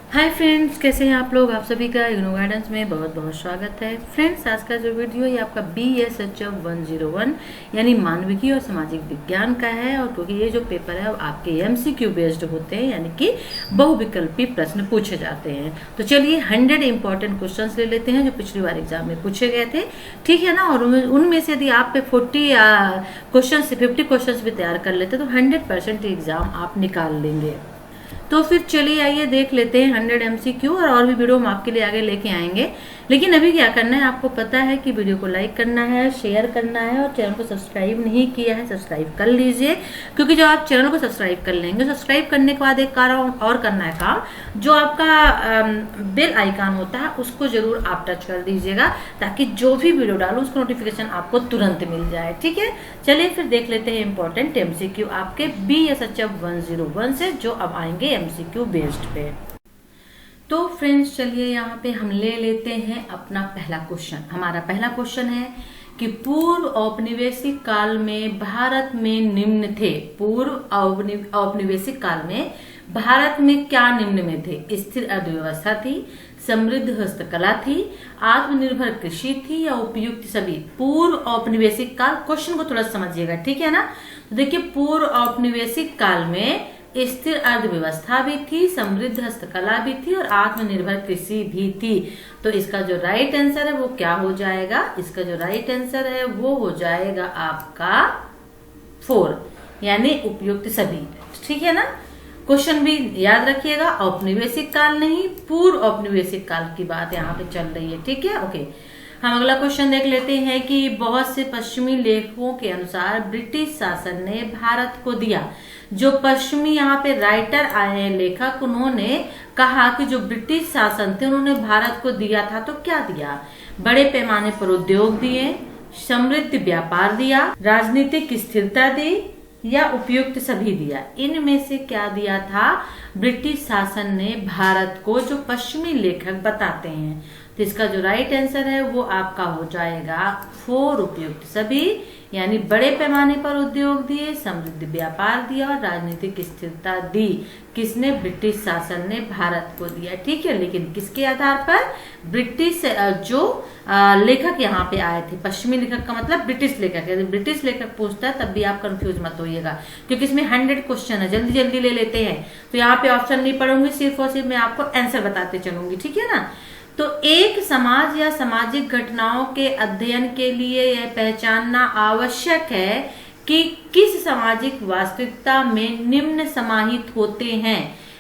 Hi friends, कैसे हैं आप लोग। आप सभी का इग्नो गाइडेंस में बहुत बहुत स्वागत है। फ्रेंड्स, आज का जो वीडियो है ये आपका BSHF 101 यानी मानविकी और सामाजिक विज्ञान का है। और क्योंकि ये जो पेपर है आपके MCQ बेस्ड होते हैं, यानी कि बहुविकल्पी प्रश्न पूछे जाते हैं। तो चलिए 100 इंपॉर्टेंट क्वेश्चन ले लेते हैं जो पिछली बार एग्जाम में पूछे गए थे, ठीक है ना। और उनमें से यदि आप पे 40 क्वेश्चन से 50 क्वेश्चन भी तैयार कर लेते तो 100% एग्जाम आप निकाल लेंगे। तो फिर चलिए आइए देख लेते हैं 100 MCQ और भी वीडियो हम आपके लिए आगे लेके आएंगे। लेकिन अभी क्या करना है, आपको पता है कि वीडियो को लाइक करना है, शेयर करना है और चैनल को सब्सक्राइब नहीं किया है सब्सक्राइब कर लीजिए। क्योंकि जो आप चैनल को सब्सक्राइब कर लेंगे, सब्सक्राइब करने के बाद एक कारण और करना है काम, जो आपका बेल आइकन होता है उसको जरूर आप टच कर दीजिएगा, ताकि जो भी वीडियो डालूं उसका नोटिफिकेशन आपको तुरंत मिल जाए, ठीक है। चलिए फिर देख लेते हैं इंपॉर्टेंट MCQ आपके BSHF 101 से, जो अब आएंगे MCQ बेस्ड पे। तो फ्रेंड्स चलिए यहाँ पे हम ले लेते हैं अपना पहला क्वेश्चन। हमारा पहला क्वेश्चन है कि पूर्व औपनिवेशिक काल में भारत में निम्न थे। पूर्व औपनिवेशिक काल में भारत में क्या निम्न में थे? स्थिर अर्थव्यवस्था थी, समृद्ध हस्तकला थी, आत्मनिर्भर कृषि थी या उपयुक्त सभी। पूर्व औपनिवेशिक काल, क्वेश्चन को थोड़ा समझिएगा, ठीक है ना। तो देखिए, पूर्व औपनिवेशिक काल में स्थिर अर्थव्यवस्था भी थी, समृद्ध हस्तकला भी थी और आत्मनिर्भर कृषि भी थी। तो इसका जो राइट आंसर है वो क्या हो जाएगा? इसका जो राइट आंसर है वो हो जाएगा आपका 4, यानी उपयुक्त सभी, ठीक है ना। क्वेश्चन भी याद रखिएगा, औपनिवेशिक काल नहीं, पूर्व औपनिवेशिक काल की बात यहाँ पे चल रही है, ठीक है। ओके, हम अगला क्वेश्चन देख लेते हैं कि बहुत से पश्चिमी लेखकों के अनुसार ब्रिटिश शासन ने भारत को दिया। जो पश्चिमी यहाँ पे राइटर आए हैं, लेखक, उन्होंने कहा कि जो ब्रिटिश शासन थे उन्होंने भारत को दिया था, तो क्या दिया? बड़े पैमाने पर उद्योग दिए, समृद्ध व्यापार दिया, राजनीतिक स्थिरता दी या उपयुक्त सभी दिया। इनमें से क्या दिया था ब्रिटिश शासन ने भारत को, जो पश्चिमी लेखक बताते हैं? तो इसका जो राइट आंसर है वो आपका हो जाएगा 4, उपयुक्त सभी, यानी बड़े पैमाने पर उद्योग दिए, समृद्ध व्यापार दिया और राजनीतिक स्थिरता दी। किसने? ब्रिटिश शासन ने भारत को दिया, ठीक है। लेकिन किसके आधार पर? ब्रिटिश जो लेखक यहाँ पे आए थे, पश्चिमी लेखक का मतलब ब्रिटिश लेखक। यदि ब्रिटिश लेखक पूछता है तब भी आप कंफ्यूज मत होइएगा, क्योंकि इसमें 100 क्वेश्चन है, जल्दी जल्दी ले लेते हैं। तो यहाँ पे ऑप्शन नहीं पढ़ूंगी, सिर्फ और सिर्फ मैं आपको आंसर बताते चलूंगी, ठीक है ना। तो एक समाज या सामाजिक घटनाओं के अध्ययन के लिए यह पहचानना आवश्यक है कि किस सामाजिक वास्तविकता में निम्न समाहित होते हैं।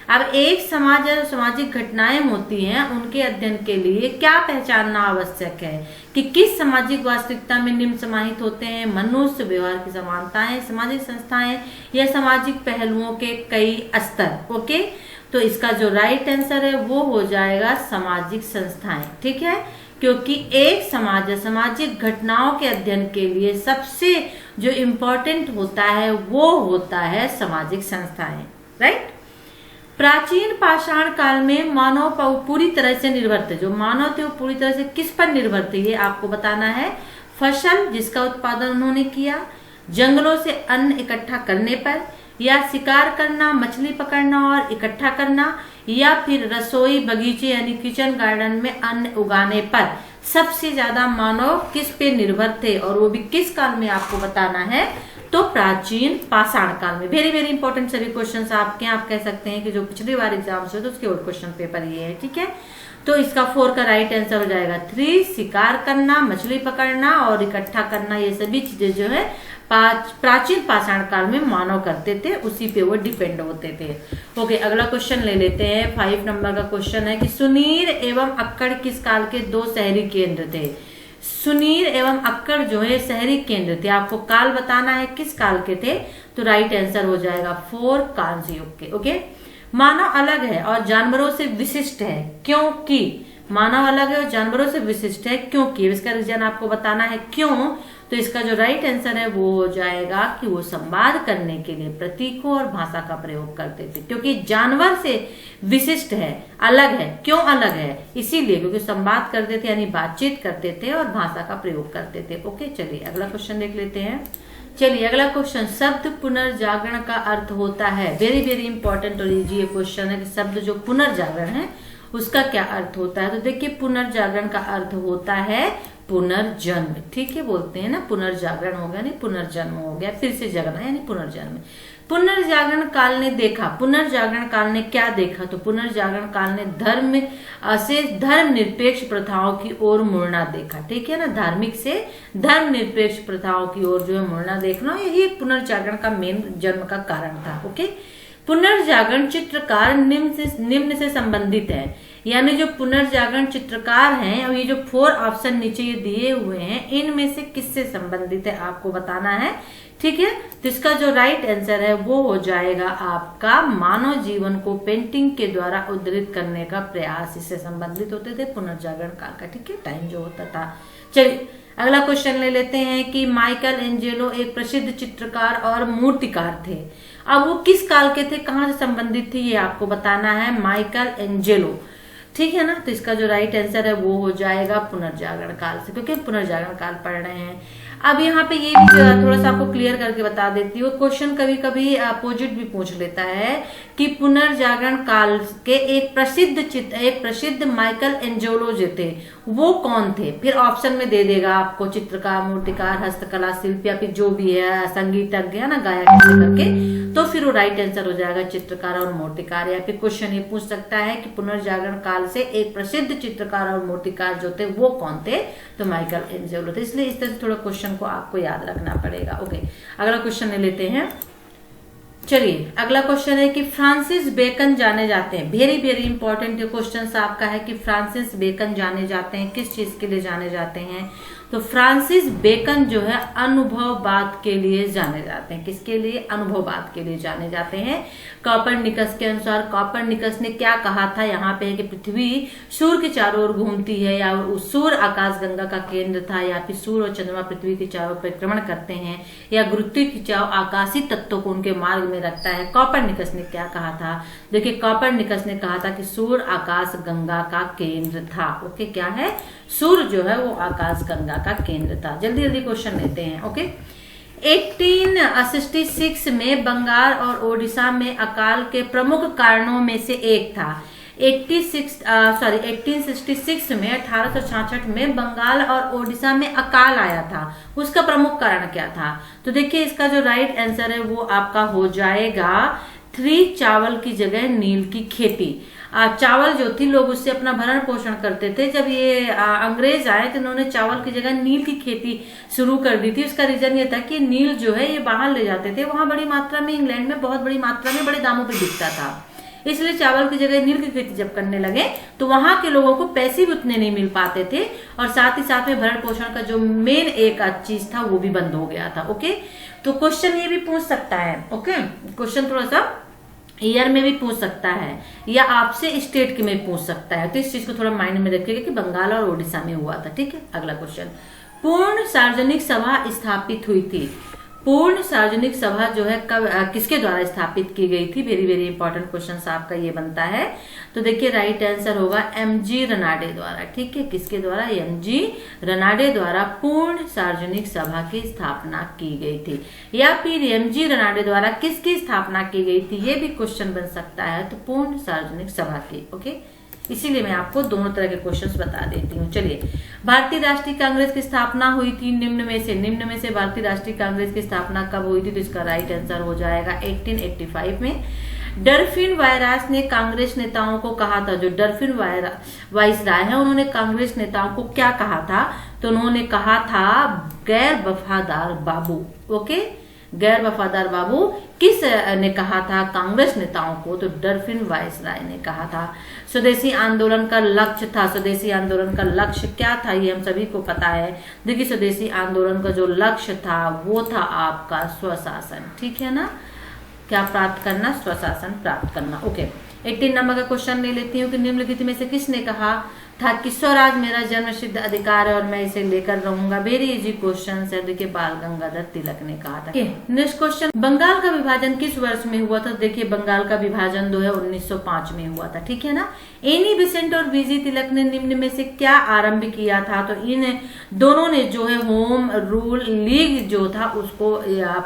अब एक समाज या सामाजिक घटनाएं होती हैं, उनके अध्ययन के लिए क्या पहचानना आवश्यक है कि किस सामाजिक वास्तविकता में निम्न समाहित होते हैं? मनुष्य व्यवहार की समानताएं, सामाजिक संस्थाएं या सामाजिक पहलुओं के कई स्तर। ओके, तो इसका जो राइट आंसर है वो हो जाएगा सामाजिक संस्थाएं, ठीक है। क्योंकि एक समाज या सामाजिक घटनाओं के अध्ययन के लिए सबसे जो इम्पोर्टेंट होता है वो होता है सामाजिक संस्थाएं, राइट। प्राचीन पाषाण काल में मानव पूरी तरह से निर्भर थे। जो मानव थे वो पूरी तरह से किस पर निर्भर थे, ये आपको बताना है। फसल जिसका उत्पादन उन्होंने किया, जंगलों से अन्न इकट्ठा करने पर, या शिकार करना, मछली पकड़ना और इकट्ठा करना, या फिर रसोई बगीचे यानी किचन गार्डन में अन्न उगाने पर सबसे ज्यादा मानव किस पे निर्भर थे, और वो भी किस काल में आपको बताना है? तो प्राचीन पाषाण काल में। वेरी वेरी इंपॉर्टेंट सभी क्वेश्चंस आपके, आप कह सकते हैं कि जो पिछली बार एग्जाम से तो उसके और क्वेश्चन पेपर ये है, ठीक है। तो इसका 4 का राइट आंसर हो जाएगा 3, शिकार करना, मछली पकड़ना और इकट्ठा करना। ये सभी चीजें जो है प्राचीन पाषाण काल में मानव करते थे, उसी पे वो डिपेंड होते थे। ओके, अगला क्वेश्चन ले लेते हैं। 5 नंबर का क्वेश्चन है कि सुनीर एवं अक्कड़ किस काल के 2 शहरी केंद्र थे? सुनीर एवं अक्कड़ जो है शहरी केंद्र थे, आपको काल बताना है किस काल के थे। तो राइट आंसर हो जाएगा 4, कांस्य युग के। ओके, मानव अलग है और जानवरों से विशिष्ट है, क्योंकि मानव अलग है और जानवरों से विशिष्ट है क्योंकि, इसका रीजन आपको बताना है क्यों। तो इसका जो राइट आंसर है वो हो जाएगा कि वो संवाद करने के लिए प्रतीकों और भाषा का प्रयोग करते थे। क्योंकि जानवर से विशिष्ट है, अलग है। क्यों अलग है? इसीलिए क्योंकि संवाद करते थे, यानी बातचीत करते थे और भाषा का प्रयोग करते थे। ओके, चलिए अगला क्वेश्चन देख लेते हैं। चलिए अगला क्वेश्चन, शब्द पुनर्जागरण का अर्थ होता है। वेरी वेरी इंपॉर्टेंट और इजी ये क्वेश्चन है कि शब्द जो पुनर्जागरण है उसका क्या अर्थ होता है। तो देखिए पुनर्जागरण का अर्थ होता है पुनर्जन्म। ठीक है, बोलते हैं ना पुनर्जागरण हो गया, नहीं पुनर्जन्म हो गया, फिर से जगना यानी पुनर्जन्म। पुनर्जागरण काल ने देखा, पुनर्जागरण काल ने क्या देखा, तो पुनर्जागरण काल ने धर्म से धर्म निरपेक्ष प्रथाओं की ओर मुड़ना देखा। ठीक है ना, धार्मिक से धर्म निरपेक्ष प्रथाओं की ओर जो है मुड़ना देखना, यही एक पुनर्जागरण का मेन जन्म का कारण था। ओके, पुनर्जागरण चित्रकार निम्न से संबंधित है, यानी जो पुनर्जागरण चित्रकार हैं और ये जो 4 ऑप्शन नीचे ये दिए हुए हैं इनमें से किससे संबंधित है आपको बताना है। ठीक है, तो इसका जो राइट आंसर है वो हो जाएगा आपका मानव जीवन को पेंटिंग के द्वारा उद्धृत करने का प्रयास, इससे संबंधित होते थे पुनर्जागरण काल का। ठीक है, टाइम जो होता था। चलिए अगला क्वेश्चन ले लेते हैं कि माइकल एंजेलो एक प्रसिद्ध चित्रकार और मूर्तिकार थे। अब वो किस काल के थे, कहाँ से संबंधित थे, ये आपको बताना है। माइकल एंजेलो, ठीक है ना, तो इसका जो राइट आंसर है वो हो जाएगा पुनर्जागरण काल से, क्योंकि पुनर्जागरण काल पढ़ रहे हैं। अब यहाँ पे ये भी थोड़ा सा आपको क्लियर करके बता देती हूँ, क्वेश्चन कभी कभी अपोजिट भी पूछ लेता है कि पुनर्जागरण काल के एक प्रसिद्ध माइकल एंजेलो जो थे वो कौन थे। फिर ऑप्शन में दे देगा आपको चित्रकार, मूर्तिकार, हस्तकला शिल्पी या फिर जो भी है संगीतज्ञ है ना, गायक करके, तो फिर वो राइट आंसर हो जाएगा चित्रकार और मूर्तिकार। या फिर क्वेश्चन ये पूछ सकता है कि पुनर्जागरण काल से एक प्रसिद्ध चित्रकार और मूर्तिकार जो थे वो कौन थे, तो माइकल एंजेलो थे। इसलिए इस तरह से थोड़ा क्वेश्चन को आपको याद रखना पड़ेगा। ओके, अगला क्वेश्चन ले लेते हैं। चलिए अगला क्वेश्चन है कि फ्रांसिस बेकन जाने जाते हैं, वेरी वेरी इंपॉर्टेंट क्वेश्चन आपका है कि फ्रांसिस बेकन जाने जाते हैं, किस चीज के लिए जाने जाते हैं, तो फ्रांसिस बेकन जो है अनुभववाद के लिए जाने जाते हैं। किसके लिए, अनुभववाद के लिए जाने जाते हैं। कॉपरनिकस के अनुसार, कॉपरनिकस ने क्या कहा था, यहाँ पे है कि पृथ्वी सूर्य के चारों ओर घूमती है, या सूर्य आकाशगंगा का केंद्र था, या फिर सूर्य और चंद्रमा पृथ्वी के चारों परिक्रमण करते हैं, या गुरुत्व खिंचाव आकाशीय तत्वों को उनके मार्ग में रखता है। कॉपरनिकस ने क्या कहा था, देखिए कॉपरनिकस ने कहा था कि सूर्य आकाश गंगा का केंद्र था। ओके, क्या है, सूर्य जो है वो आकाश गंगा का केंद्र था। जल्दी जल्दी क्वेश्चन लेते हैं। ओके, 1866 में बंगाल और ओडिशा में अकाल के प्रमुख कारणों में से एक था। 1866 में 1866 में बंगाल और ओडिशा में अकाल आया था, उसका प्रमुख कारण क्या था, तो देखिए इसका जो राइट आंसर है वो आपका हो जाएगा 3 चावल की जगह नील की खेती। चावल जो थी लोग उससे अपना भरण पोषण करते थे। जब ये अंग्रेज आए तो इन्होंने चावल की जगह नील की खेती शुरू कर दी थी। उसका रीजन ये था कि नील जो है ये बाहर ले जाते थे, वहां बड़ी मात्रा में, इंग्लैंड में बहुत बड़ी मात्रा में बड़े दामों पे बिकता था। इसलिए चावल की जगह नील की खेती जब करने लगे तो वहां के लोगों को पैसे भी उतने नहीं मिल पाते थे, और साथ ही साथ में भरण पोषण का जो मेन एक चीज था वो भी बंद हो गया था। ओके, तो क्वेश्चन ये भी पूछ सकता है। ओके, क्वेश्चन थोड़ा सा ईयर में भी पूछ सकता है या आपसे स्टेट के में पूछ सकता है, तो इस चीज को थोड़ा माइंड में रखिएगा कि बंगाल और ओडिशा में हुआ था। ठीक है, अगला क्वेश्चन, पूर्ण सार्वजनिक सभा स्थापित हुई थी। पूर्ण सार्वजनिक सभा जो है कब किसके द्वारा स्थापित की गई थी, वेरी वेरी इंपॉर्टेंट क्वेश्चन आपका ये बनता है। तो देखिए राइट आंसर होगा एमजी रनाडे द्वारा। ठीक है, किसके द्वारा, एमजी रनाडे द्वारा पूर्ण सार्वजनिक सभा की स्थापना की गई थी, या फिर एमजी रनाडे द्वारा किसकी स्थापना की गई थी, ये भी क्वेश्चन बन सकता है। तो पूर्ण सार्वजनिक सभा की। ओके, इसीलिए मैं आपको दोनों तरह के क्वेश्चंस बता देती हूँ। चलिए, भारतीय राष्ट्रीय कांग्रेस की स्थापना हुई थी निम्न में से भारतीय राष्ट्रीय कांग्रेस की स्थापना कब हुई थी, तो इसका राइट आंसर हो जाएगा 1885 में। डरफिन वायरास ने कांग्रेस नेताओं को कहा था, जो डरफिन वायसराय है उन्होंने कांग्रेस नेताओं को क्या कहा था, तो उन्होंने कहा था गैर वफादार बाबू। ओके, गैर वफादार बाबू किस ने कहा था कांग्रेस नेताओं को, तो डरफिन वायसराय ने कहा था। स्वदेशी आंदोलन का लक्ष्य था, स्वदेशी आंदोलन का लक्ष्य क्या था ये हम सभी को पता है। देखिए स्वदेशी आंदोलन का जो लक्ष्य था वो था आपका स्वशासन। ठीक है ना, क्या प्राप्त करना, स्वशासन प्राप्त करना। ओके, 18 नंबर का क्वेश्चन ले लेती हूँ कि निम्नलिखित में से किसने कहा था कि स्वराज मेरा जन्म सिद्ध अधिकार है और मैं इसे लेकर रहूंगा। वेरी इजी क्वेश्चन है। देखिए बाल गंगाधर तिलक ने कहा था। नेक्स्ट क्वेश्चन, बंगाल का विभाजन किस वर्ष में हुआ था? देखिए बंगाल का विभाजन जो है 1905 में हुआ था, ठीक है ना। एनी बेसेंट और वीजी तिलक ने निम्न में से क्या आरंभ किया था? तो इन दोनों ने जो है होम रूल लीग जो था उसको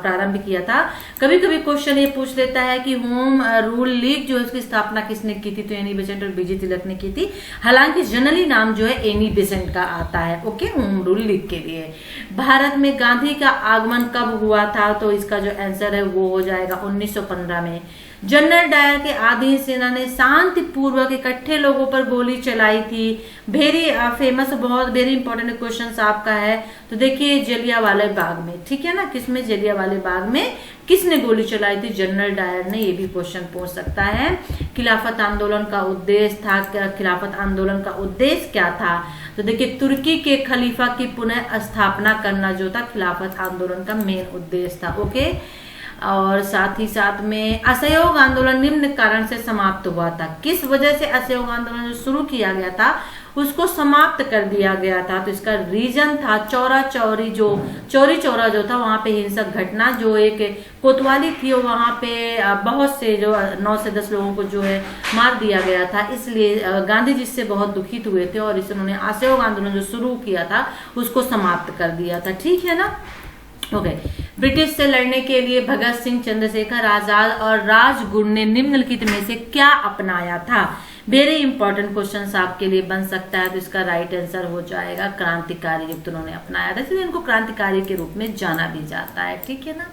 प्रारंभ किया था। कभी कभी क्वेश्चन ये पूछ लेता है कि होम रूल लीग जो है उसकी स्थापना किसने की थी? तो एनी बेसेंट और वीजी तिलक ने की थी। हालांकि जनरली नाम जो है एनी बेसेंट का आता है, ओके, होम रूल लीग के लिए। भारत में गांधी का आगमन कब हुआ था? तो इसका जो आंसर है वो हो जाएगा 1915 में। जनरल डायर के अधीन सेना ने शांति पूर्वक इकट्ठे लोगों पर गोली चलाई थी। वेरी फेमस, बहुत वेरी इंपॉर्टेंट क्वेश्चन आपका है। तो देखिए जलियांवाला बाग में, ठीक है ना, किसमें? जलियांवाला बाग में किसने गोली चलाई थी? जनरल डायर ने। ये भी क्वेश्चन पूछ सकता है। खिलाफत आंदोलन का उद्देश्य था, खिलाफत आंदोलन का उद्देश्य क्या था? तो देखिए तुर्की के खलीफा की पुनः स्थापना करना जो था खिलाफत आंदोलन का मेन उद्देश्य था, ओके। और साथ ही साथ में असहयोग आंदोलन निम्न कारण से समाप्त हुआ था। किस वजह से असहयोग आंदोलन जो शुरू किया गया था उसको समाप्त कर दिया गया था? तो इसका रीजन था चौरी चौरा जो था वहां पे हिंसक घटना, जो एक कोतवाली थी और वहां पे बहुत से जो 9 से 10 लोगों को जो है मार दिया गया था। इसलिए गांधी जी से बहुत दुखित हुए थे और इसलिए उन्होंने असहयोग आंदोलन जो शुरू किया था उसको समाप्त कर दिया था, ठीक है ना। ओके, ब्रिटिश से लड़ने के लिए भगत सिंह, चंद्रशेखर आजाद और राजगुरु ने निम्नलिखित में से क्या अपनाया था? वेरी इंपॉर्टेंट क्वेश्चन आपके लिए बन सकता है। तो इसका राइट आंसर हो जाएगा क्रांतिकारी युक्त उन्होंने अपनाया था, इसलिए इनको क्रांतिकारी के रूप में जाना भी जाता है, ठीक है ना।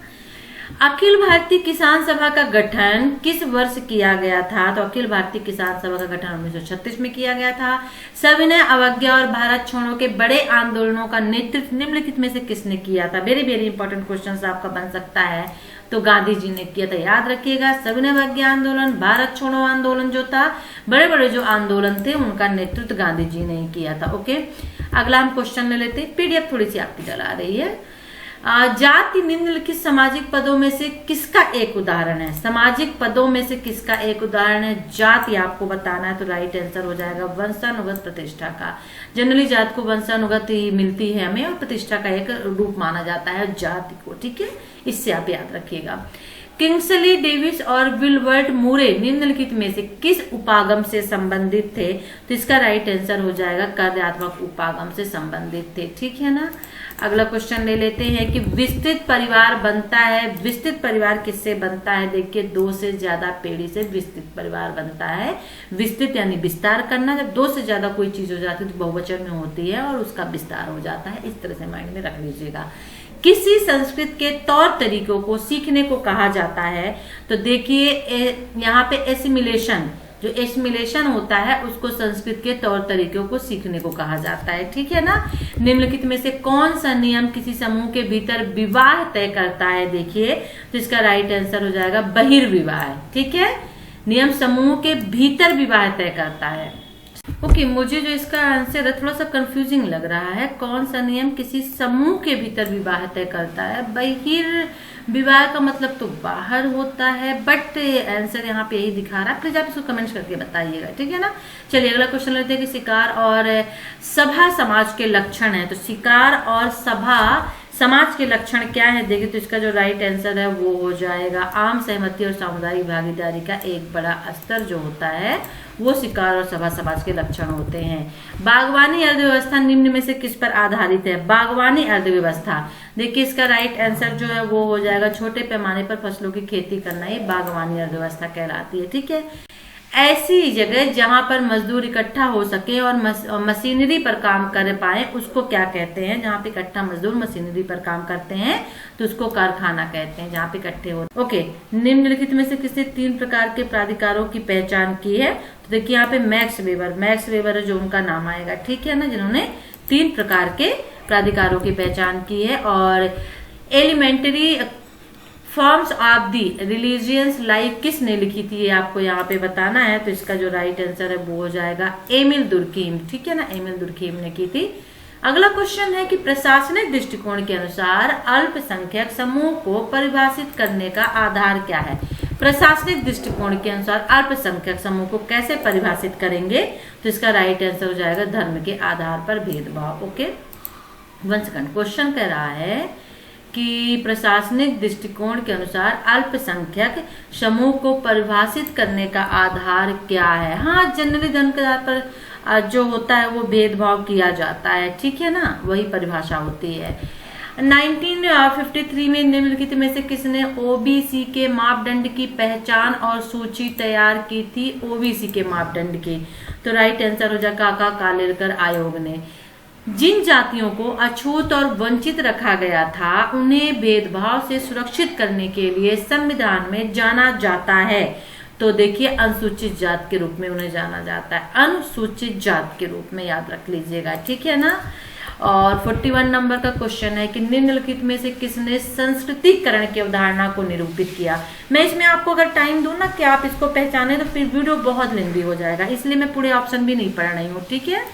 अखिल भारतीय किसान सभा का गठन किस वर्ष किया गया था? तो अखिल भारतीय किसान सभा का गठन 1936 में किया गया था। सविनय अवज्ञा और भारत छोड़ो के बड़े आंदोलनों का नेतृत्व निम्नलिखित में से किसने किया था? वेरी वेरी इंपॉर्टेंट क्वेश्चन आपका बन सकता है। तो गांधी जी ने किया था, याद रखिएगा। सविनय अवज्ञा आंदोलन, भारत छोड़ो आंदोलन जो था, बड़े बड़े जो आंदोलन थे उनका नेतृत्व गांधी जी ने किया था, ओके। अगला हम क्वेश्चन ले लेते हैं। पीडीएफ थोड़ी सी आपकी डला रही है। जाति निम्नलिखित सामाजिक पदों में से किसका एक उदाहरण है? सामाजिक पदों में से किसका एक उदाहरण है? जाति आपको बताना है। तो राइट आंसर हो जाएगा वंशानुगत प्रतिष्ठा का। जनरली जाति को वंशानुगत ही मिलती है हमें और प्रतिष्ठा का एक रूप माना जाता है जाति को, ठीक है, इससे आप याद रखिएगा। किंग्सली डेविस और विल्बर्ट मूरे निम्नलिखित में से किस उपागम से संबंधित थे? तो इसका राइट आंसर हो जाएगा कार्यात्मक उपागम से संबंधित थे, ठीक है ना। अगला क्वेश्चन ले लेते हैं कि विस्तृत परिवार बनता है। विस्तृत परिवार किससे बनता है? देखिए 2 से ज्यादा पीढ़ी से विस्तृत परिवार बनता है। विस्तृत यानी विस्तार करना, जब 2 से ज्यादा कोई चीज हो जाती है तो बहुवचन में होती है और उसका विस्तार हो जाता है। इस तरह से माइंड में रख लीजिएगा। किसी संस्कृत के तौर तरीकों को सीखने को कहा जाता है? तो देखिए यहाँ पे एसिमिलेशन, जो एसिमिलेशन होता है उसको संस्कृत के तौर तरीकों को सीखने को कहा जाता है, ठीक है ना। निम्नलिखित में से कौन सा नियम किसी समूह के भीतर विवाह तय करता है? देखिए तो इसका राइट आंसर हो जाएगा बहिर्विवाह, ठीक है। नियम समूह के भीतर विवाह तय करता है। ओके, मुझे जो इसका आंसर है थोड़ा सा कंफ्यूजिंग लग रहा है। कौन सा नियम किसी समूह के भीतर विवाह तय करता है? बहिर्विवाह का मतलब तो बाहर होता है, बट आंसर यहाँ पे यही दिखा रहा है। प्लीज आप इसको कमेंट्स करके बताइएगा, ठीक है ना। चलिए अगला क्वेश्चन लेते हैं कि शिकार और सभा समाज के लक्षण है। तो शिकार और सभा समाज के लक्षण क्या है? देखिए तो इसका जो राइट आंसर है वो हो जाएगा आम सहमति और सामुदायिक भागीदारी का एक बड़ा स्तर जो होता है वो शिकार और सभा समाज के लक्षण होते हैं। बागवानी अर्थव्यवस्था निम्न में से किस पर आधारित है? बागवानी अर्थव्यवस्था, देखिए इसका राइट आंसर जो है वो हो जाएगा छोटे पैमाने पर फसलों की खेती करना, ये बागवानी अर्थव्यवस्था कहलाती है, ठीक है। ऐसी जगह जहां पर मजदूर इकट्ठा हो सके और मशीनरी पर काम कर पाए उसको क्या कहते हैं? जहां पे इकट्ठा मजदूर मशीनरी पर काम करते हैं तो उसको कारखाना कहते हैं, जहां पे इकट्ठे हो। ओके, निम्नलिखित में से किसी 3 प्रकार के प्राधिकारों की पहचान की है? तो देखिए यहाँ पे मैक्स वेबर है जो उनका नाम आएगा, ठीक है ना, जिन्होंने 3 प्रकार के प्राधिकारों की पहचान की है। और elementary forms of the religious life किसने लिखी थी? ये आपको यहाँ पे बताना है। तो इसका जो राइट आंसर है वो हो जाएगा एमिल दुर्कीम, ठीक है ना, एमिल दुर्कीम ने की थी। अगला क्वेश्चन है कि प्रशासनिक दृष्टिकोण के अनुसार अल्पसंख्यक समूह को परिभाषित करने का आधार क्या है? प्रशासनिक दृष्टिकोण के अनुसार अल्पसंख्यक समूह को कैसे परिभाषित करेंगे? तो इसका राइट आंसर हो जाएगा धर्म के आधार पर भेदभाव। Okay, 1 second. क्वेश्चन कह रहा है कि प्रशासनिक दृष्टिकोण के अनुसार अल्पसंख्यक समूह को परिभाषित करने का आधार क्या है? हाँ, जनरली धर्म के आधार पर जो होता है वो भेदभाव किया जाता है, ठीक है ना, वही परिभाषा होती है। 1953 में निम्नलिखित में से किसने ओबीसी के मापदंड की पहचान और सूची तैयार की थी? ओबीसी के मापदंड की, तो राइट आंसर हो जाएगा काका कालेलकर आयोग ने। जिन जातियों को अछूत और वंचित रखा गया था उन्हें भेदभाव से सुरक्षित करने के लिए संविधान में जाना जाता है। तो देखिए, अनुसूचित जात के रूप में उन्हें जाना जाता है, अनुसूचित जात के रूप में, याद रख लीजिएगा, ठीक है ना। और 41 नंबर का क्वेश्चन है कि निम्नलिखित में से किसने संस्कृतिकरण की अवधारणा को निरूपित किया? मैं इसमें आपको अगर टाइम दूं ना कि आप इसको पहचाने तो फिर वीडियो बहुत लेंदी हो जाएगा, इसलिए मैं पूरे ऑप्शन भी नहीं पढ़ रही हूँ, ठीक है।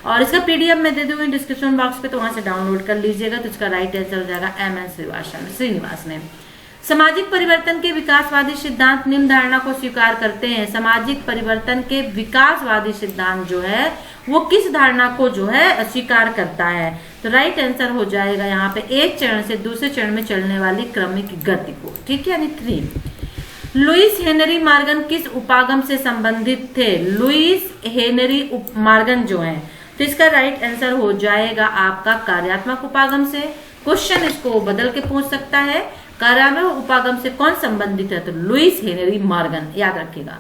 और इसका पीडीएफ मैं दे दूंगी डिस्क्रिप्शन बॉक्स पे, तो वहां से डाउनलोड कर लीजिएगा। तो इसका राइट आंसर हो जाएगा एम.एन. श्रीनिवास ने। सामाजिक परिवर्तन के विकासवादी सिद्धांत निम्न धारणा को स्वीकार करते हैं। सामाजिक परिवर्तन के विकासवादी सिद्धांत जो है वो किस धारणा को जो है स्वीकार करता है? तो राइट आंसर हो जाएगा यहाँ पे एक चरण से दूसरे चरण में चलने वाली क्रमिक गति को, ठीक है, यानी 3। लुईस हेनरी मॉर्गन किस उपागम से संबंधित थे? लुईस हेनरी मॉर्गन जो है, तो इसका राइट आंसर हो जाएगा आपका कार्यात्मक उपागम से। क्वेश्चन इसको बदल के पूछ सकता है, कार्यात्मक उपागम से कौन संबंधित है? तो लुईस हेनरी मॉर्गन, याद रखिएगा।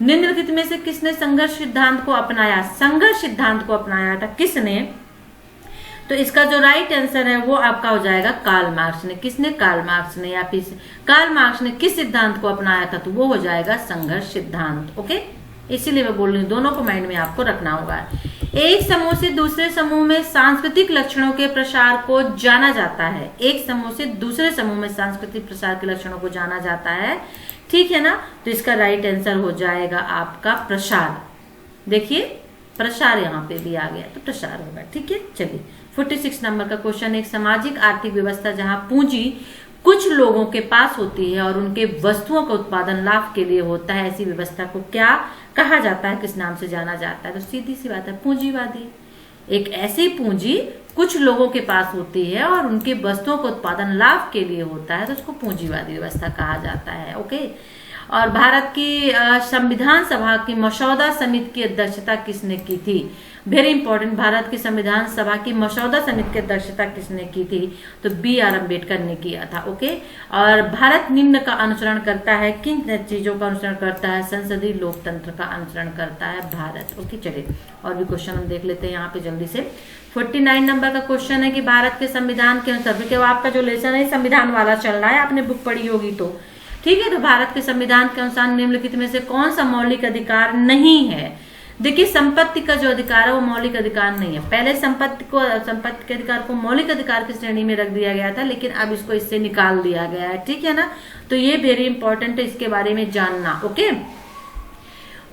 निम्नलिखित में से किसने संघर्ष सिद्धांत को अपनाया? संघर्ष सिद्धांत को अपनाया था किसने? तो इसका जो राइट आंसर है वो आपका हो जाएगा कार्ल मार्क्स ने। किसने? कार्ल मार्क्स ने। या फिर कार्ल मार्क्स ने किस सिद्धांत को अपनाया था? तो वो हो जाएगा संघर्ष सिद्धांत। ओके, इसीलिए मैं बोल रही हूँ, दोनों को माइंड में आपको रखना होगा। एक समूह से दूसरे समूह में सांस्कृतिक लक्षणों के प्रसार को जाना जाता है। एक समूह से दूसरे समूह में सांस्कृतिक प्रसार के लक्षणों को जाना जाता है, ठीक है ना। तो इसका राइट आंसर हो जाएगा आपका प्रसार। देखिए, प्रसार यहाँ पे भी आ गया, तो प्रसार होगा, ठीक है। चलिए, 46 नंबर का क्वेश्चन, एक सामाजिक आर्थिक व्यवस्था जहाँ पूंजी कुछ लोगों के पास होती है और उनके वस्तुओं का उत्पादन लाभ के लिए होता है, ऐसी व्यवस्था को क्या कहा जाता है, किस नाम से जाना जाता है? तो सीधी सी बात है, पूंजीवादी। एक ऐसी पूंजी कुछ लोगों के पास होती है और उनके वस्तुओं का उत्पादन लाभ के लिए होता है, तो उसको पूंजीवादी व्यवस्था कहा जाता है। ओके, और भारत की संविधान सभा की मसौदा समिति की अध्यक्षता किसने की थी? वेरी इंपॉर्टेंट, भारत की संविधान सभा की मसौदा समिति की अध्यक्षता किसने की थी? तो बी.आर. अम्बेडकर ने किया था। ओके, और भारत निम्न का अनुसरण करता है, किन चीजों का अनुसरण करता है? संसदीय लोकतंत्र का अनुसरण करता है भारत। ओके, चलिए और भी क्वेश्चन हम देख लेते हैं यहाँ पे जल्दी से। 49 नंबर का क्वेश्चन है कि भारत के संविधान के अनुसार, क्योंकि आपका जो लेसन है संविधान वाला चल रहा है, आपने बुक पढ़ी होगी तो ठीक है। तो भारत के संविधान के अनुसार निम्नलिखित में से कौन सा मौलिक अधिकार नहीं है? देखिए, संपत्ति का जो अधिकार है वो मौलिक अधिकार नहीं है। पहले संपत्ति के अधिकार को मौलिक अधिकार की श्रेणी में रख दिया गया था, लेकिन अब इसको इससे निकाल दिया गया है, ठीक है ना। तो ये वेरी इंपॉर्टेंट है, इसके बारे में जानना। ओके,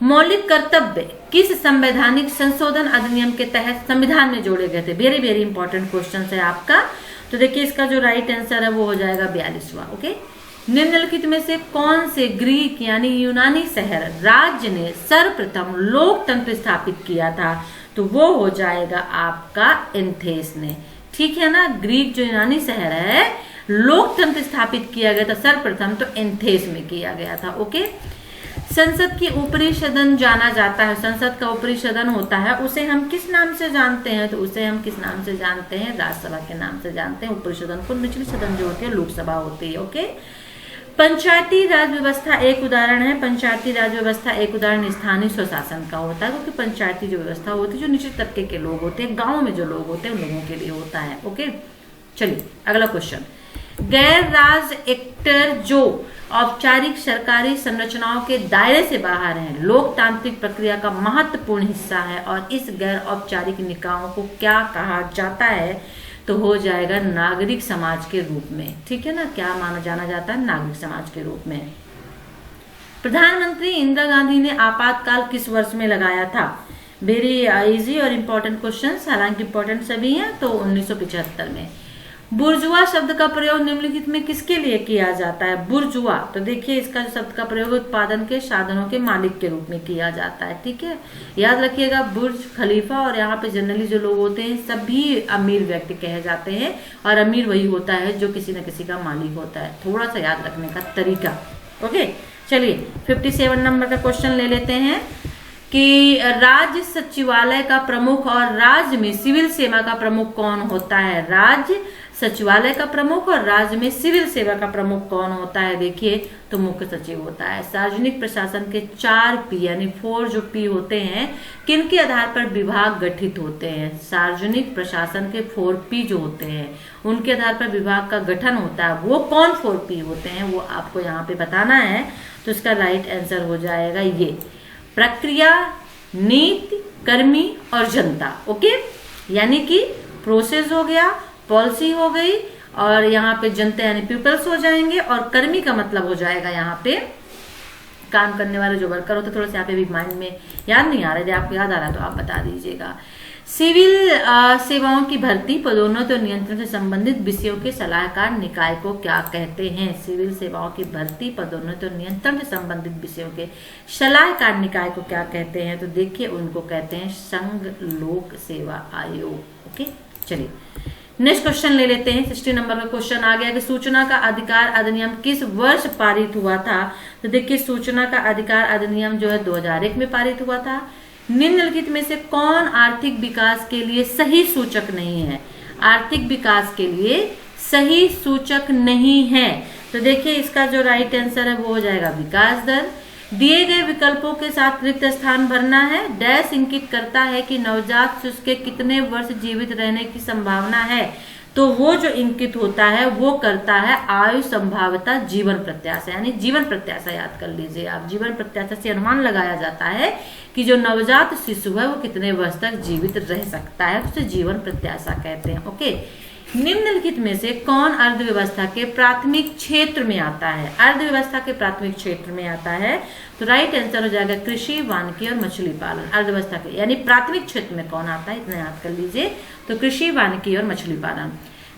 मौलिक कर्तव्य किस संवैधानिक संशोधन अधिनियम के तहत संविधान में जोड़े गए थे? वेरी वेरी इंपॉर्टेंट क्वेश्चन है आपका। तो देखिए, इसका जो राइट आंसर है वो हो जाएगा 42वां। ओके, निम्नलिखित में से कौन से ग्रीक यानी यूनानी शहर राज्य ने सर्वप्रथम लोकतंत्र स्थापित किया था? तो वो हो जाएगा आपका एथेंस ने, ठीक है ना। ग्रीक जो यूनानी शहर है, लोकतंत्र स्थापित किया गया था सर्वप्रथम तो एथेंस में किया गया था। ओके, संसद की ऊपरी सदन जाना जाता है, संसद का ऊपरी सदन होता है, उसे हम किस नाम से जानते हैं? तो उसे हम किस नाम से जानते हैं? राज्यसभा के नाम से जानते हैं। ऊपरी सदन को, निचली सदन जो होती है लोकसभा होती है। ओके, पंचायती राज व्यवस्था एक उदाहरण है। पंचायती राज व्यवस्था एक उदाहरण स्थानीय स्वशासन का होता है, क्योंकि पंचायती जो व्यवस्था होती है जो निचले तबके के लोग होते हैं, गांव में जो लोग होते हैं उन लोगों के लिए होता है। ओके, चलिए अगला क्वेश्चन, गैर राज एक्टर जो औपचारिक सरकारी संरचनाओं के दायरे से बाहर है, लोकतांत्रिक प्रक्रिया का महत्वपूर्ण हिस्सा है और इस गैर औपचारिक निकायों को क्या कहा जाता है? तो हो जाएगा नागरिक समाज के रूप में, ठीक है ना। क्या माना जाना जाता है? नागरिक समाज के रूप में। प्रधानमंत्री इंदिरा गांधी ने आपातकाल किस वर्ष में लगाया था? वेरी इजी और इम्पोर्टेंट क्वेश्चन, हालांकि इम्पोर्टेंट सभी हैं। तो 1975 में। बुर्जुआ शब्द का प्रयोग निम्नलिखित में किसके लिए किया जाता है? बुर्जुआ, तो देखिए इसका जो शब्द का प्रयोग उत्पादन के साधनों के मालिक के रूप में किया जाता है। ठीक है, याद रखिएगा बुर्ज खलीफा, और यहाँ पे जनरली जो लोग होते हैं सभी अमीर व्यक्ति कहे जाते हैं, और अमीर वही होता है जो किसी न किसी का मालिक होता है। थोड़ा सा याद रखने का तरीका। ओके, चलिए 57 नंबर का क्वेश्चन ले लेते हैं कि राज्य सचिवालय का प्रमुख और राज्य में सिविल सेवा का प्रमुख कौन होता है? राज्य सचिवालय का प्रमुख और राज्य में सिविल सेवा का प्रमुख कौन होता है? देखिए, तो मुख्य सचिव होता है। सार्वजनिक प्रशासन के 4 P यानी 4 जो P होते हैं, किनके आधार पर विभाग गठित होते हैं? सार्वजनिक प्रशासन के 4 P जो होते हैं उनके आधार पर विभाग का गठन होता है। वो कौन 4 P होते हैं वो आपको यहाँ पे बताना है। तो इसका राइट आंसर हो जाएगा ये प्रक्रिया, नीति, कर्मी और जनता। ओके, यानी कि प्रोसेस हो गया, पॉलिसी हो गई, और यहाँ पे जनता यानी पीपल्स हो जाएंगे, और कर्मी का मतलब हो जाएगा यहाँ पे काम करने वाले जो वर्कर होते। थोड़ा सा यहाँ पे भी माइंड में याद नहीं आ रहा है, आपको याद आ रहा है तो आप बता दीजिएगा। सिविल सेवाओं की भर्ती, पदोन्नति और नियंत्रण से संबंधित विषयों के सलाहकार निकाय को क्या कहते हैं? सिविल सेवाओं की भर्ती, पदोन्नति और नियंत्रण से संबंधित विषयों के सलाहकार निकाय को क्या कहते हैं? तो देखिए उनको कहते हैं संघ लोक सेवा आयोग। ओके, चलिए नेक्स्ट क्वेश्चन ले लेते हैं। 60 नंबर का क्वेश्चन आ गया कि सूचना का अधिकार अधिनियम किस वर्ष पारित हुआ था? तो देखिए सूचना का अधिकार अधिनियम जो है 2001 में पारित हुआ था। निम्नलिखित में से कौन आर्थिक विकास के लिए सही सूचक नहीं है? आर्थिक विकास के लिए सही सूचक नहीं है, तो देखिए इसका जो राइट आंसर है वो हो जाएगा विकास दर। दिए गए विकल्पों के साथ रिक्त स्थान भरना है। डैश इंगित करता है कि नवजात शिशु के कितने वर्ष जीवित रहने की संभावना है? तो वो जो इंकित होता है वो करता है आयु संभाव्यता जीवन प्रत्याशा, यानी जीवन प्रत्याशा याद कर लीजिए आप। जीवन प्रत्याशा से अनुमान लगाया जाता है कि जो नवजात शिशु है वो कितने वर्ष तक जीवित रह सकता है, उसे जीवन प्रत्याशा कहते हैं। ओके, निम्नलिखित में से कौन अर्थव्यवस्था के प्राथमिक क्षेत्र में आता है? अर्थव्यवस्था के प्राथमिक क्षेत्र में आता है, तो राइट आंसर हो जाएगा कृषि, वानिकी और मछली पालन। अर्थव्यवस्था के यानी प्राथमिक क्षेत्र में कौन आता है, इतना याद कर लीजिए, तो कृषि, वानिकी और मछली पालन।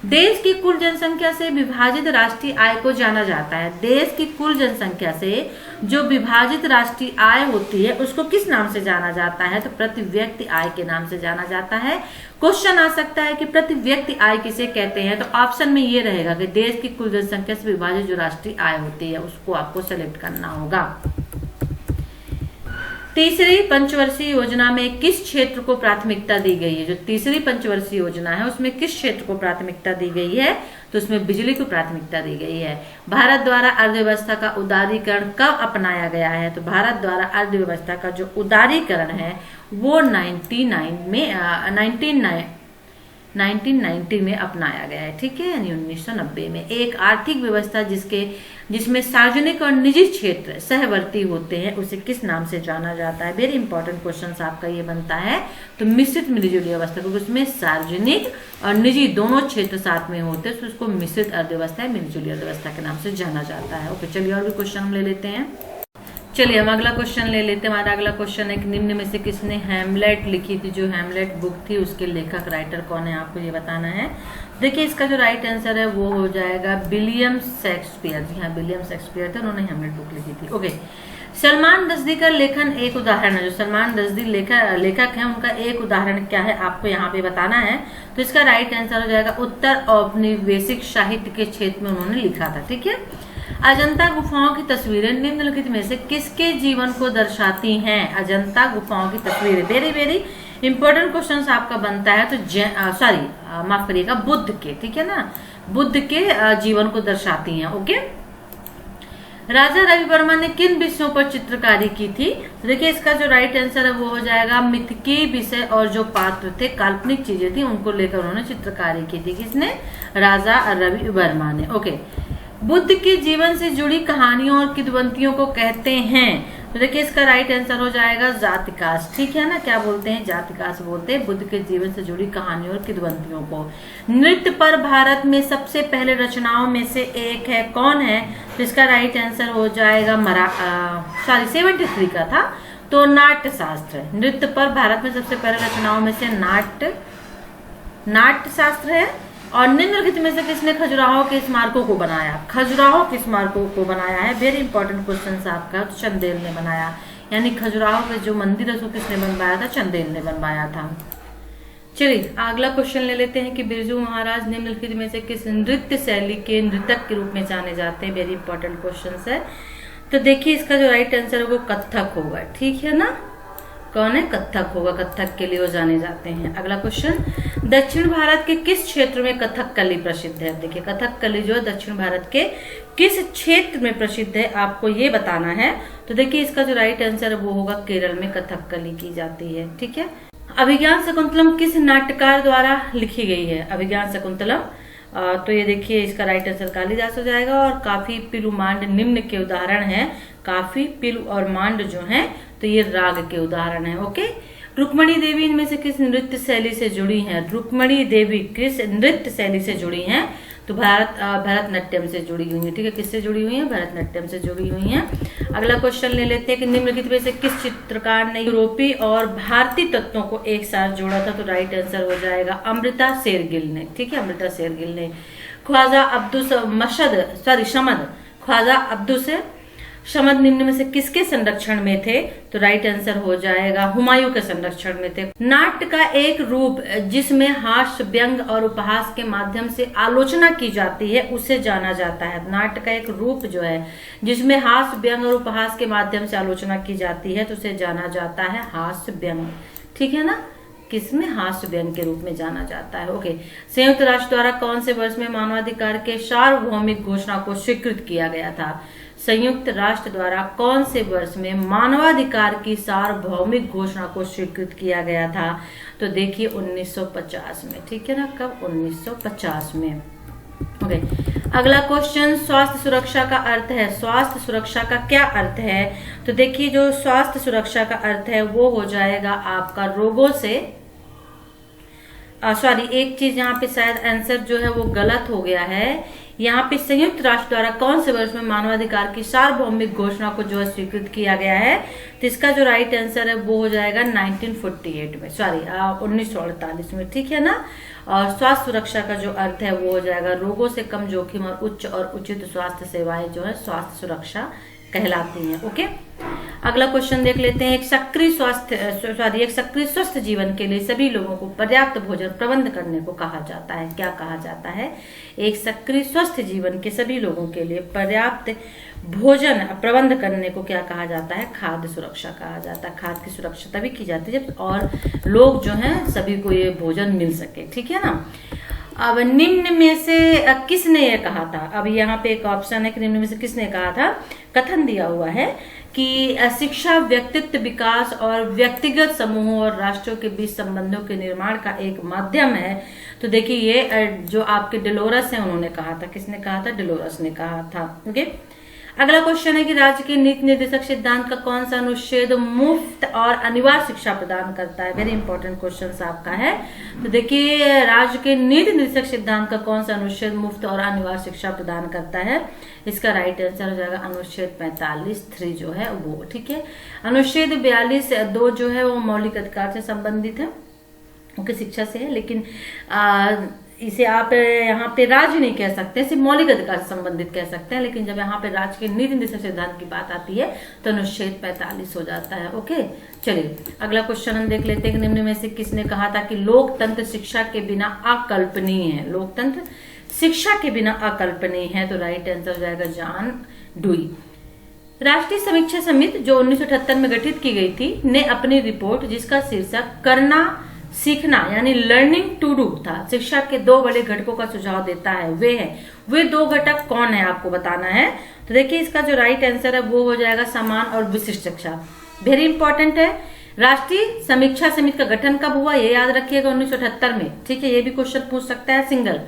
देश की कुल जनसंख्या से विभाजित राष्ट्रीय आय को जाना जाता है। देश की कुल जनसंख्या से जो विभाजित राष्ट्रीय आय होती है उसको किस नाम से जाना जाता है? तो प्रति व्यक्ति आय के नाम से जाना जाता है। क्वेश्चन आ सकता है कि प्रति व्यक्ति आय किसे कहते हैं? तो ऑप्शन में ये रहेगा कि देश की कुल जनसंख्या से विभाजित जो राष्ट्रीय आय होती है उसको आपको सेलेक्ट करना होगा। तीसरी पंचवर्षीय योजना में किस क्षेत्र को प्राथमिकता दी गई है? जो तीसरी पंचवर्षीय योजना है उसमें किस क्षेत्र को प्राथमिकता दी गई है? तो उसमें बिजली को प्राथमिकता दी गई है। भारत द्वारा अर्थव्यवस्था का उदारीकरण कब अपनाया गया है? तो भारत द्वारा अर्थव्यवस्था का जो उदारीकरण है वो 1990 में अपनाया गया है। ठीक है, यानी 1990 में। एक आर्थिक व्यवस्था जिसमें सार्वजनिक और निजी क्षेत्र सहवर्ती होते हैं उसे किस नाम से जाना जाता है? वेरी इंपॉर्टेंट क्वेश्चन आपका ये बनता है। तो मिश्रित मिलीजुली अवस्था, क्योंकि उसमें सार्वजनिक और निजी दोनों क्षेत्र साथ में होते हैं, तो उसको मिश्रित अर्थव्यवस्था, मिलीजुली अर्थव्यवस्था के नाम से जाना जाता है। ओके, चलिए और भी क्वेश्चन हम ले लेते हैं। चलिए हम अगला क्वेश्चन ले लेते हैं। हमारा अगला क्वेश्चन है कि निम्न में से किसने हैमलेट लिखी थी? जो हैमलेट बुक थी उसके लेखक राइटर कौन है, आपको ये बताना है। देखिए इसका जो राइट आंसर है वो हो जाएगा विलियम शेक्सपियर। जी हाँ, विलियम शेक्सपियर थे, उन्होंने हैमलेट बुक लिखी थी। ओके, सलमान रश्दी का लेखन एक उदाहरण है। जो सलमान रश्दी लेखक है उनका एक उदाहरण क्या है आपको यहाँ पे बताना है। तो इसका राइट आंसर हो जाएगा उत्तर औपनिवेशिक साहित्य के क्षेत्र में उन्होंने लिखा था। ठीक है, अजंता गुफाओं की तस्वीरें निम्नलिखित में से किसके जीवन को दर्शाती हैं? अजंता गुफाओं की तस्वीरें, वेरी वेरी इंपॉर्टेंट क्वेश्चन आपका बनता है। तो माफ करिएगा, बुद्ध के, ठीक है ना, बुद्ध के जीवन को दर्शाती हैं। ओके, राजा रवि वर्मा ने किन विषयों पर चित्रकारी की थी? तो देखिए इसका जो राइट आंसर है वो हो जाएगा मिथकीय विषय और जो पात्र थे, काल्पनिक चीजें थी, उनको लेकर उन्होंने चित्रकारी की थी। किसने? राजा रवि वर्मा ने। ओके, बुद्ध के जीवन से जुड़ी कहानियों और किंवदंतियों को कहते हैं। तो देखिए इसका राइट आंसर हो जाएगा जातिकाश। ठीक है ना, क्या बोलते हैं? जातिकाश बोलते हैं बुद्ध के जीवन से जुड़ी कहानियों और किंवदंतियों को। नृत्य पर भारत में सबसे पहले रचनाओं में से एक है, कौन है? तो इसका राइट आंसर हो जाएगा 73 का था, तो नाट्य शास्त्र। नृत्य पर भारत में सबसे पहले रचनाओं में से नाट्य शास्त्र है। और निम्नलिखित में से किसने खजुराहो के स्मारकों को बनाया? खजुराहो के स्मारकों को बनाया है, वेरी इंपॉर्टेंट क्वेश्चन आपका, तो चंदेल ने बनाया। यानी खजुराहो में जो मंदिर है उसको किसने बनवाया था? चंदेल ने बनवाया था। चलिए अगला क्वेश्चन ले लेते हैं कि बिरजू महाराज निम्नलिखित में से किस नृत्य शैली के नृतक के रूप में जाने जाते हैं? वेरी इंपॉर्टेंट क्वेश्चन है। तो देखिए इसका जो राइट आंसर है वो कथक होगा, ठीक है ना। कौन है? कथक होगा, कथक के लिए वो जाने जाते हैं। अगला क्वेश्चन, दक्षिण भारत के किस क्षेत्र में कथकली प्रसिद्ध है? देखिए कथकली जो है दक्षिण भारत के किस क्षेत्र में प्रसिद्ध है आपको ये बताना है। तो देखिए इसका जो राइट आंसर है वो होगा केरल में कथकली की जाती है, ठीक है। अभिज्ञान शकुंतलम किस नाट्यकार द्वारा लिखी गई है? अभिज्ञान शकुंतलम तो ये देखिए इसका राइट आंसर कालिदास हो जाएगा। और काफी पिलु मांड निम्न के उदाहरण हैं। काफी पिलु और मांड जो हैं तो ये राग के उदाहरण हैं, ओके। रुक्मणी देवी इनमें से किस नृत्य शैली से जुड़ी हैं? रुक्मणी देवी किस नृत्य शैली से जुड़ी हैं? तो भरतनाट्यम से जुड़ी हुई है, ठीक है। किससे जुड़ी हुई है? भरतनाट्यम से जुड़ी हुई है। अगला क्वेश्चन ले लेते हैं कि निम्नलिखित में से किस चित्रकार ने यूरोपीय और भारतीय तत्वों को एक साथ जोड़ा था? तो राइट आंसर हो जाएगा अमृता शेरगिल ने, ठीक है, अमृता शेरगिल ने। ख्वाजा अब्दुस शमद, ख्वाजा अब्दुस शमद निम्न में से किसके संरक्षण में थे? तो राइट आंसर हो जाएगा हुमायूं के संरक्षण में थे। नाट्य का एक रूप जिसमें हास्य, व्यंग और उपहास के माध्यम से आलोचना की जाती है उसे जाना जाता है। नाट्य का एक रूप जो है जिसमें हास्य, व्यंग और उपहास के माध्यम से आलोचना की जाती है तो उसे जाना जाता है हास्य व्यंग, ठीक है ना। किसमें? हास्य व्यंग के रूप में जाना जाता है, ओके। संयुक्त राष्ट्र द्वारा कौन से वर्ष में मानवाधिकार के सार्वभौमिक घोषणा को स्वीकृत किया गया था? संयुक्त राष्ट्र द्वारा कौन से वर्ष में मानवाधिकार की सार्वभौमिक घोषणा को स्वीकृत किया गया था? तो देखिए 1950 में, ठीक है ना। कब? 1950 में, ओके। अगला क्वेश्चन, स्वास्थ्य सुरक्षा का अर्थ है। स्वास्थ्य सुरक्षा का क्या अर्थ है? तो देखिए जो स्वास्थ्य सुरक्षा का अर्थ है वो हो जाएगा आपका रोगों से एक चीज यहाँ पे शायद आंसर जो है वो गलत हो गया है। यहाँ पे संयुक्त राष्ट्र द्वारा कौन से वर्ष में मानवाधिकार की सार्वभौमिक घोषणा को जो है स्वीकृत किया गया है? तो इसका जो राइट आंसर है वो हो जाएगा 1948 में, 1948 में, ठीक है ना। और स्वास्थ्य सुरक्षा का जो अर्थ है वो हो जाएगा रोगों से कम जोखिम और उच्च और उचित स्वास्थ्य सेवाएं जो है स्वास्थ्य सुरक्षा कहलाती हैं, ओके। अगला क्वेश्चन देख लेते हैं। एक सक्रिय स्वस्थ जीवन के लिए सभी लोगों को पर्याप्त भोजन प्रबंध करने को कहा जाता है। क्या कहा जाता है? एक सक्रिय स्वस्थ जीवन के सभी लोगों के लिए पर्याप्त भोजन प्रबंध करने को क्या कहा जाता है? खाद्य सुरक्षा कहा जाता है। खाद्य की सुरक्षा तभी की जाती है जब और लोग जो हैं सभी को ये भोजन मिल सके, ठीक है ना। अब निम्न में से किसने ये कहा था? अब यहाँ पे एक ऑप्शन है कि निम्न में से किसने कहा था। कथन दिया हुआ है कि शिक्षा व्यक्तित्व विकास और व्यक्तिगत समूहों और राष्ट्रों के बीच संबंधों के निर्माण का एक माध्यम है। तो देखिए ये जो आपके डेलोरस है उन्होंने कहा था। किसने कहा था? डेलोरस ने कहा था, ओके। अगला क्वेश्चन है कि राज्य के नीति निर्देशक सिद्धांत का कौन सा अनुच्छेद मुफ्त और अनिवार्य शिक्षा प्रदान करता है? वेरी इंपॉर्टेंट क्वेश्चन आपका है। तो देखिए राज्य के नीति निर्देशक सिद्धांत का कौन सा अनुच्छेद मुफ्त और अनिवार्य शिक्षा प्रदान करता है? इसका राइट आंसर हो जाएगा अनुच्छेद 45(3) जो है वो, ठीक है। अनुच्छेद 42(2) जो है वो मौलिक अधिकार से संबंधित है, ओके, शिक्षा से है। लेकिन इसे आप यहाँ पे राज्य नहीं कह सकते, सिर्फ मौलिक अधिकार से संबंधित कह सकते हैं। लेकिन जब यहाँ पे राज्य के नीति निर्देशक सिद्धांत की बात आती है तो अनुच्छेद 45 हो जाता है, ओके। चलिए अगला क्वेश्चन हम देख लेते हैं कि निम्न में से किसने कहा था कि लोकतंत्र शिक्षा के बिना अकल्पनीय है? लोकतंत्र शिक्षा के बिना अकल्पनीय है। तो राइट आंसर हो जाएगा जॉन डुई। राष्ट्रीय समीक्षा समिति जो 1978 में गठित की गई थी ने अपनी रिपोर्ट जिसका शीर्षक करना सीखना यानी लर्निंग टू डू था, शिक्षा के 2 बड़े घटकों का सुझाव देता है। वे 2 घटक कौन है आपको बताना है। तो देखिए इसका जो राइट आंसर है वो हो जाएगा समान और विशिष्ट शिक्षा। वेरी इंपॉर्टेंट है। राष्ट्रीय समीक्षा समिति का गठन कब हुआ ये याद रखिएगा 1978 में, ठीक है। ये भी क्वेश्चन पूछ सकता है सिंगल।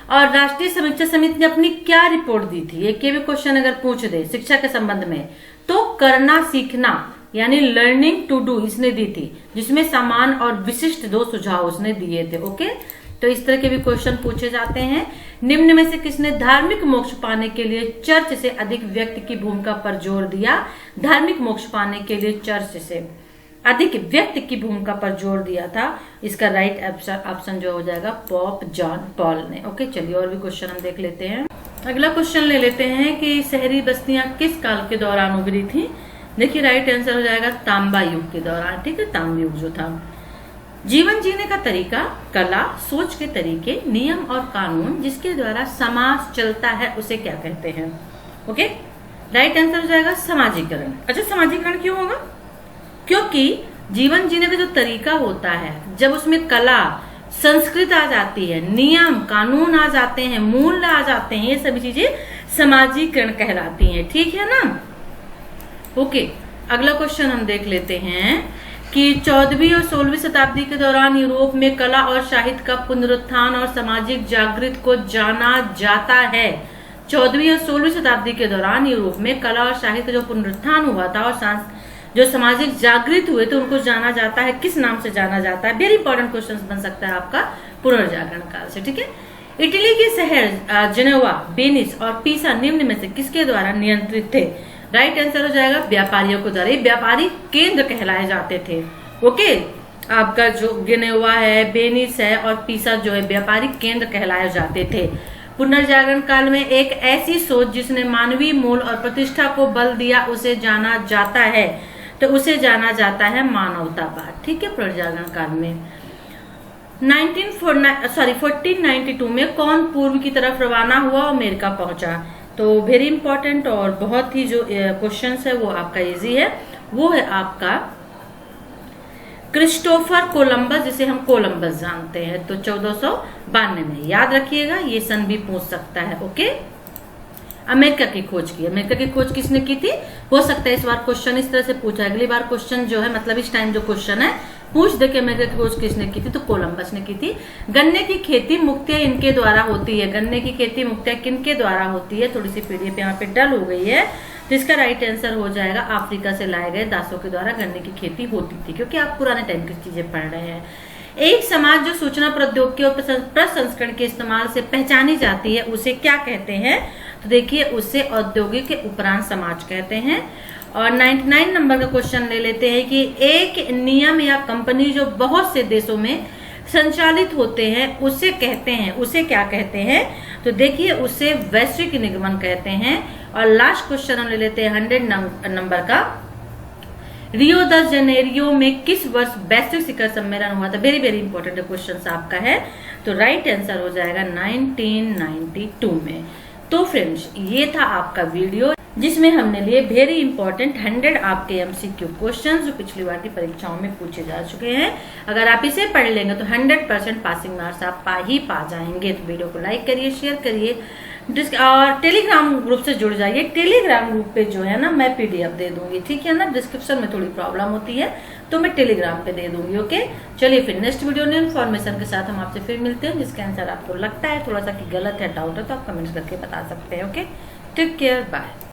और राष्ट्रीय समीक्षा समिति ने अपनी क्या रिपोर्ट दी थी, एक भी क्वेश्चन अगर पूछ दे शिक्षा के संबंध में तो करना सीखना यानी लर्निंग टू डू इसने दी थी, जिसमें समान और विशिष्ट 2 सुझाव उसने दिए थे, ओके। तो इस तरह के भी क्वेश्चन पूछे जाते हैं। निम्न में से किसने धार्मिक मोक्ष पाने के लिए चर्च से अधिक व्यक्ति की भूमिका पर जोर दिया? धार्मिक मोक्ष पाने के लिए चर्च से अधिक व्यक्ति की भूमिका पर जोर दिया था? इसका राइट ऑप्शन जो हो जाएगा पोप जॉन पॉल ने। ओके, चलिए और भी क्वेश्चन हम देख लेते हैं। अगला क्वेश्चन ले लेते हैं कि शहरी बस्तियां किस काल के दौरान उभरी थी? देखिए राइट आंसर हो जाएगा तांबा युग के दौरान। ठीक है, तांबा युग जो था। जीवन जीने का तरीका, कला, सोच के तरीके, नियम और कानून जिसके द्वारा समाज चलता है उसे क्या कहते हैं? ओके, राइट आंसर हो जाएगा समाजीकरण। अच्छा, समाजीकरण क्यों होगा? क्योंकि जीवन जीने का जो तरीका होता है, जब उसमें कला, संस्कृत आ जाती है, नियम कानून आ जाते हैं, मूल्य आ जाते हैं, ये सभी चीजें समाजीकरण कहलाती हैं। ठीक है ना? ओके, अगला क्वेश्चन हम देख लेते हैं कि 14वीं और 16वीं शताब्दी के दौरान यूरोप में कला और साहित्य का पुनरुत्थान और सामाजिक जागृति को जाना जाता है। 14वीं और 16वीं शताब्दी के दौरान यूरोप में कला और साहित्य जो पुनरुत्थान हुआ था और जो सामाजिक जागृत हुए थे उनको जाना जाता है, किस नाम से जाना जाता है? वेरी इंपॉर्टेंट क्वेश्चन बन सकता है आपका पुनर्जागरण काल से। ठीक है, इटली के शहर जेनेवा, वेनिस और पीसा निम्न में से किसके द्वारा नियंत्रित थे? राइट आंसर हो जाएगा व्यापारियों के द्वारा। व्यापारी केंद्र कहलाए जाते थे। ओके, आपका जो जेनेवा है, वेनिस है और पीसा जो है व्यापारी केंद्र कहलाए जाते थे। पुनर्जागरण काल में एक ऐसी सोच जिसने मानवीय मूल और प्रतिष्ठा को बल दिया उसे जाना जाता है, तो उसे जाना जाता है मानवतावाद। ठीक है, पुनर्जागरण काल में 1492 में कौन पूर्व की तरफ रवाना हुआ और अमेरिका पहुंचा? तो वेरी इंपॉर्टेंट और बहुत ही जो क्वेश्चन है वो आपका इजी है, वो है आपका क्रिस्टोफर कोलंबस, जिसे हम कोलंबस जानते हैं। तो 1492 में, याद रखिएगा, ये सन भी पूछ सकता है। ओके, अमेरिका की खोज की। अमेरिका की खोज किसने की थी? हो सकता है इस बार क्वेश्चन इस तरह से पूछा, अगली बार क्वेश्चन जो है मतलब इस टाइम जो क्वेश्चन है पूछ दे कि अमेरिका की खोज किसने की थी, तो कोलंबस ने की थी। गन्ने की खेती मुख्यतः इनके द्वारा होती है। गन्ने की खेती मुख्यतः किनके द्वारा होती है? थोड़ी सी पीडीएफ यहाँ पे डल हो गई है, जिसका राइट आंसर हो जाएगा अफ्रीका से लाए गए दासों के द्वारा गन्ने की खेती होती थी, क्योंकि आप पुराने टाइम की चीजें पढ़ रहे हैं। एक समाज जो सूचना प्रौद्योगिकी और प्रसंस्करण के इस्तेमाल से पहचानी जाती है उसे क्या कहते हैं? तो देखिए उसे औद्योगिक के उपरांत समाज कहते हैं। और 99 नंबर का क्वेश्चन ले लेते हैं कि एक नियम या कंपनी जो बहुत से देशों में संचालित होते हैं उसे कहते हैं, उसे क्या कहते हैं? तो देखिए उसे वैश्विक निगमन कहते हैं। और लास्ट क्वेश्चन हम ले लेते हैं 100 नंबर का, रियो द जेनेरियो में किस वर्ष वैश्विक शिखर सम्मेलन हुआ था? वेरी वेरी इंपॉर्टेंट क्वेश्चन आपका है, तो राइट आंसर हो जाएगा 1992 में। तो फ्रेंड्स, ये था आपका वीडियो जिसमें हमने लिए वेरी इंपॉर्टेंट 100 आपके एमसीक्यू क्वेश्चंस जो पिछली बार की परीक्षाओं में पूछे जा चुके हैं। अगर आप इसे पढ़ लेंगे तो 100% पासिंग मार्क्स आप पा जाएंगे। तो वीडियो को लाइक करिए, शेयर करिए और टेलीग्राम ग्रुप से जुड़ जाइए। टेलीग्राम ग्रुप पे जो है ना मैं पीडीएफ दे दूंगी, ठीक है ना? डिस्क्रिप्शन में थोड़ी प्रॉब्लम होती है तो मैं टेलीग्राम पे दे दूंगी। ओके, चलिए फिर नेक्स्ट वीडियो में इन्फॉर्मेशन के साथ हम आपसे फिर मिलते हैं, जिसके आंसर आपको लगता है थोड़ा सा कि गलत है, डाउट है, तो आप कमेंट्स करके बता सकते हैं। Okay, take care, bye.